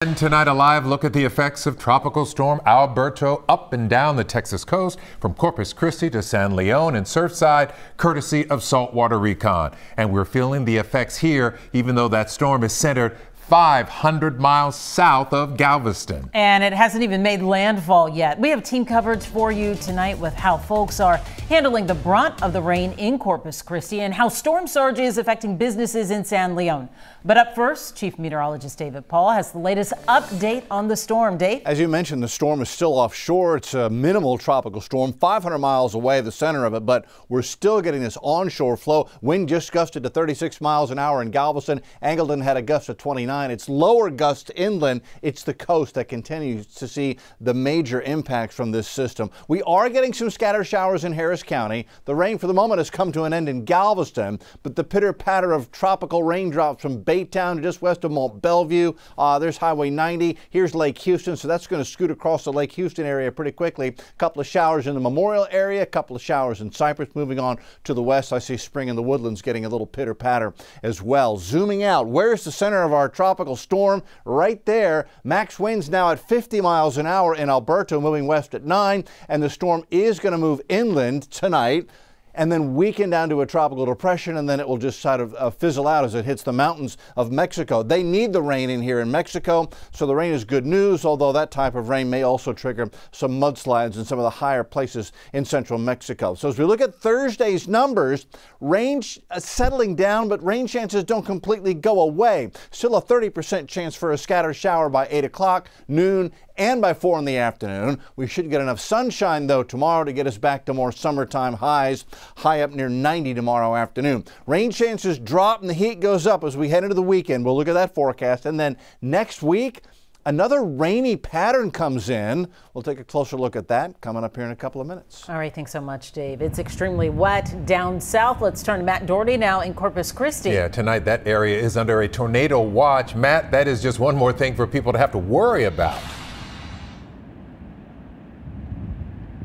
And tonight, a live look at the effects of Tropical Storm Alberto up and down the Texas coast from Corpus Christi to San Leon and Surfside, courtesy of Saltwater Recon. And we're feeling the effects here, even though that storm is centered 500 miles south of Galveston. And it hasn't even made landfall yet. We have team coverage for you tonight with how folks are handling the brunt of the rain in Corpus Christi and how storm surge is affecting businesses in San Leon. But up first, Chief Meteorologist David Paul has the latest update on the storm. Dave? As you mentioned, the storm is still offshore. It's a minimal tropical storm, 500 miles away, the center of it, but we're still getting this onshore flow. Wind just gusted to 36 miles an hour in Galveston. Angleton had a gust of 29. It's lower gusts inland. It's the coast that continues to see the major impacts from this system. We are getting some scattered showers in Harris County. The rain for the moment has come to an end in Galveston, but the pitter-patter of tropical raindrops from Baytown to just west of Mont Bellevue. There's Highway 90. Here's Lake Houston, so that's going to scoot across the Lake Houston area pretty quickly. A couple of showers in the Memorial area, a couple of showers in Cypress. Moving on to the west, I see Spring in the Woodlands getting a little pitter-patter as well. Zooming out, where's the center of our tropical storm? Right there. Max winds now at 50 miles an hour in Alberto, moving west at 9, and the storm is going to move inland tonight and then weaken down to a tropical depression, and then it will just sort of fizzle out as it hits the mountains of Mexico. They need the rain in here in Mexico, so the rain is good news, although that type of rain may also trigger some mudslides in some of the higher places in central Mexico. So as we look at Thursday's numbers, rain settling down, but rain chances don't completely go away. Still a 30% chance for a scattered shower by 8 o'clock, noon, and by 4 in the afternoon. We should get enough sunshine, though, tomorrow to get us back to more summertime highs, high up near 90 tomorrow afternoon. Rain chances drop and the heat goes up as we head into the weekend. We'll look at that forecast. And then next week, another rainy pattern comes in. We'll take a closer look at that coming up here in a couple of minutes. All right, thanks so much, Dave. It's extremely wet down south. Let's turn to Matt Doherty now in Corpus Christi. Yeah, tonight that area is under a tornado watch. Matt, that is just one more thing for people to have to worry about.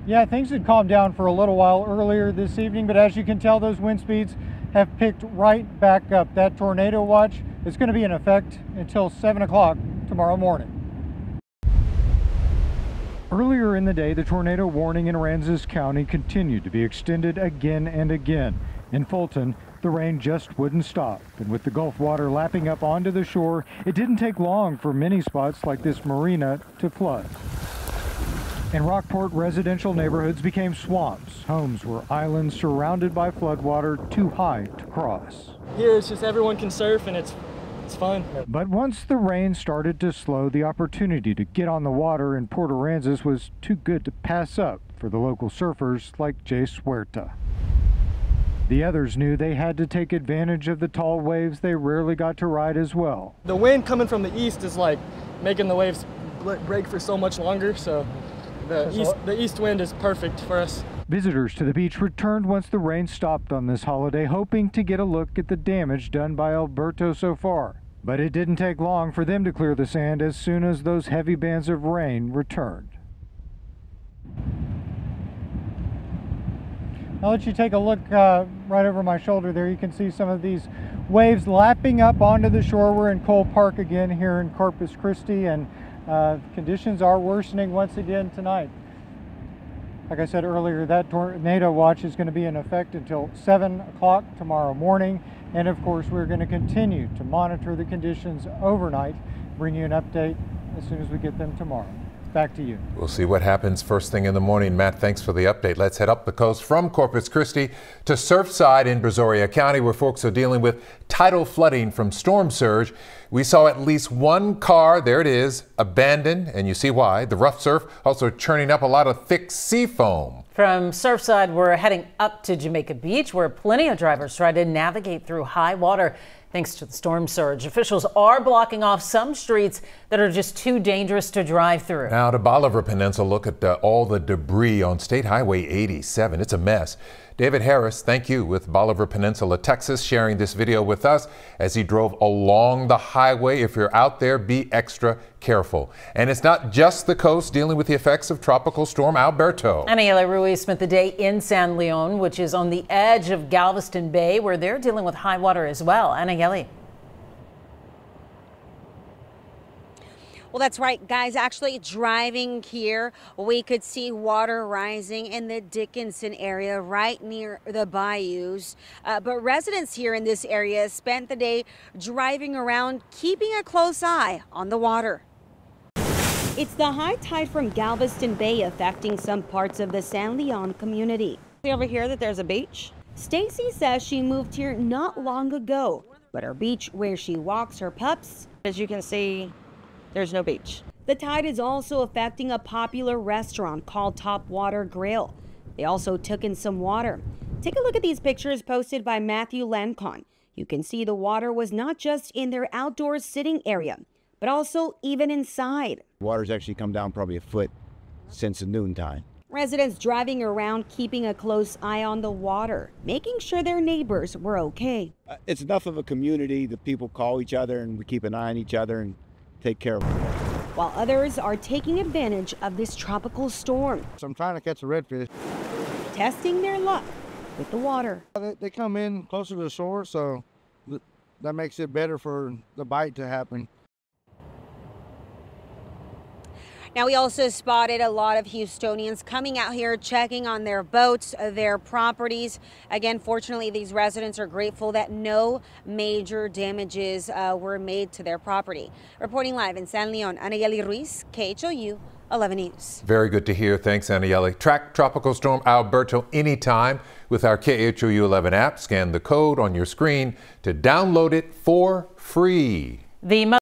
Yeah, things had calmed down for a little while earlier this evening, but as you can tell, those wind speeds have picked right back up. That tornado watch is going to be in effect until 7 o'clock tomorrow morning. Earlier in the day, the tornado warning in Aransas County continued to be extended again and again. In Fulton, the rain just wouldn't stop, and with the Gulf water lapping up onto the shore, it didn't take long for many spots like this marina to flood. In Rockport, residential neighborhoods became swamps. Homes were islands surrounded by floodwater too high to cross. Here it's just everyone can surf and it's fun. But once the rain started to slow, the opportunity to get on the water in Port Aransas was too good to pass up for the local surfers like Jay Suerta. The others knew they had to take advantage of the tall waves they rarely got to ride as well. The wind coming from the east is like making the waves break for so much longer, so the east wind is perfect for us. Visitors to the beach returned once the rain stopped on this holiday, hoping to get a look at the damage done by Alberto so far. But it didn't take long for them to clear the sand as soon as those heavy bands of rain returned. I'll let you take a look right over my shoulder there. You can see some of these waves lapping up onto the shore. We're in Cole Park again here in Corpus Christi, and conditions are worsening once again tonight. Like I said earlier, that tornado watch is going to be in effect until 7 o'clock tomorrow morning. And of course, we're going to continue to monitor the conditions overnight, bring you an update as soon as we get them tomorrow. Back to you. We'll see what happens first thing in the morning. Matt, thanks for the update. Let's head up the coast from Corpus Christi to Surfside in Brazoria County, where folks are dealing with tidal flooding from storm surge. We saw at least one car, there it is, abandoned, and you see why. The rough surf also churning up a lot of thick sea foam. From Surfside, we're heading up to Jamaica Beach, where plenty of drivers try to navigate through high water thanks to the storm surge. Officials are blocking off some streets that are just too dangerous to drive through. Now to Bolivar Peninsula, look at all the debris on State Highway 87. It's a mess. David Harris, thank you, with Bolivar Peninsula, Texas, sharing this video with us as he drove along the highway. If you're out there, be extra careful. And it's not just the coast dealing with the effects of Tropical Storm Alberto. Aniela Ruiz spent the day in San Leon, which is on the edge of Galveston Bay, where they're dealing with high water as well. Aniela. Well, that's right, guys. Actually, driving here, we could see water rising in the Dickinson area right near the bayous. But residents here in this area spent the day driving around, keeping a close eye on the water. It's the high tide from Galveston Bay affecting some parts of the San Leon community. See over here that there's a beach? Stacy says she moved here not long ago, but her beach where she walks her pups, as you can see, there's no beach. The tide is also affecting a popular restaurant called Topwater Grill. They also took in some water. Take a look at these pictures posted by Matthew Lancon. You can see the water was not just in their outdoor sitting area, but also even inside. Water's actually come down probably a foot since the noontime. Residents driving around keeping a close eye on the water, making sure their neighbors were okay. It's enough of a community that people call each other and we keep an eye on each other and take care of them. While others are taking advantage of this tropical storm. So I'm trying to catch a redfish. Testing their luck with the water. They come in closer to the shore, so that makes it better for the bite to happen. Now, we also spotted a lot of Houstonians coming out here, checking on their boats, their properties. Again, fortunately, these residents are grateful that no major damages were made to their property. Reporting live in San Leon, Anayeli Ruiz, KHOU 11 News. Very good to hear. Thanks, Anayeli. Track Tropical Storm Alberto anytime with our KHOU 11 app. Scan the code on your screen to download it for free. The